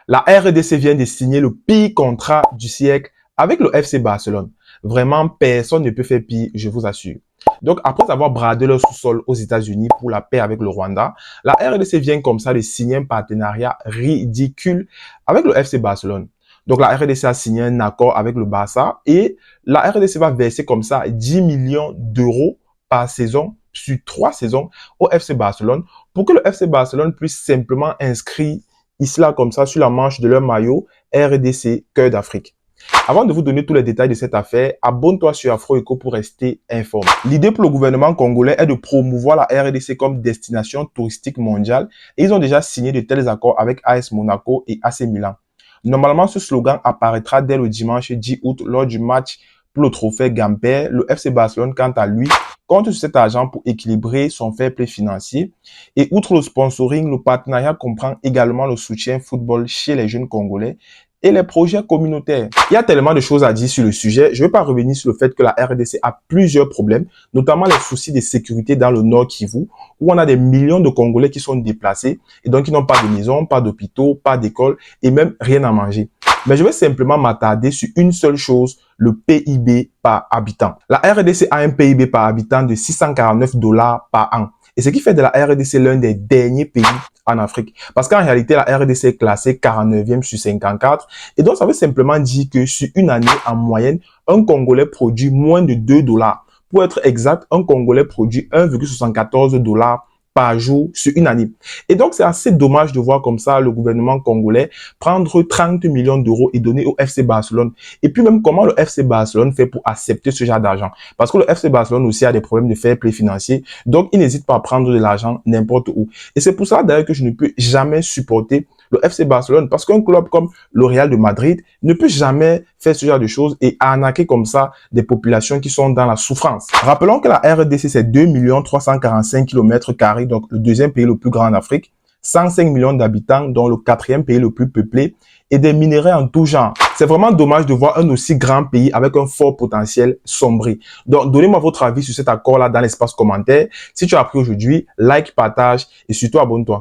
La RDC vient de signer le pire contrat du siècle avec le FC Barcelone. Vraiment, personne ne peut faire pire, je vous assure. Donc, après avoir bradé leur sous-sol aux États-Unis pour la paix avec le Rwanda, la RDC vient comme ça de signer un partenariat ridicule avec le FC Barcelone. Donc, la RDC a signé un accord avec le Barça et la RDC va verser comme ça 10 millions d'euros par saison sur 3 saisons au FC Barcelone pour que le FC Barcelone puisse simplement inscrire ici-là comme ça sur la manche de leur maillot RDC Cœur d'Afrique. Avant de vous donner tous les détails de cette affaire, abonne-toi sur AfroEcho pour rester informé. L'idée pour le gouvernement congolais est de promouvoir la RDC comme destination touristique mondiale et ils ont déjà signé de tels accords avec AS Monaco et AC Milan. Normalement, ce slogan apparaîtra dès le dimanche 10 août lors du match pour le trophée Gamper. Le FC Barcelone, quant à lui, compte sur cet argent pour équilibrer son fair play financier. Et outre le sponsoring, le partenariat comprend également le soutien football chez les jeunes Congolais et les projets communautaires. Il y a tellement de choses à dire sur le sujet. Je ne vais pas revenir sur le fait que la RDC a plusieurs problèmes, notamment les soucis de sécurité dans le Nord Kivu, où on a des millions de Congolais qui sont déplacés et donc qui n'ont pas de maison, pas d'hôpitaux, pas d'école et même rien à manger. Mais je vais simplement m'attarder sur une seule chose, le PIB par habitant. La RDC a un PIB par habitant de 649 $ par an. Et ce qui fait de la RDC l'un des derniers pays en Afrique. Parce qu'en réalité, la RDC est classée 49e sur 54. Et donc, ça veut simplement dire que sur une année, en moyenne, un Congolais produit moins de 2 $. Pour être exact, un Congolais produit 1,74 $ par jour sur une année. Et donc, c'est assez dommage de voir comme ça le gouvernement congolais prendre 30 millions d'euros et donner au FC Barcelone. Et puis même, comment le FC Barcelone fait pour accepter ce genre d'argent? Parce que le FC Barcelone aussi a des problèmes de fair play financier. Donc, il n'hésite pas à prendre de l'argent n'importe où. Et c'est pour ça d'ailleurs que je ne peux jamais supporter le FC Barcelone, parce qu'un club comme le Real de Madrid ne peut jamais faire ce genre de choses et arnaquer comme ça des populations qui sont dans la souffrance. Rappelons que la RDC, c'est 2 345 km², donc le deuxième pays le plus grand en Afrique, 105 millions d'habitants, dont le quatrième pays le plus peuplé, et des minerais en tout genre. C'est vraiment dommage de voir un aussi grand pays avec un fort potentiel sombrer. Donc, donnez-moi votre avis sur cet accord-là dans l'espace commentaire. Si tu as appris aujourd'hui, like, partage et surtout abonne-toi.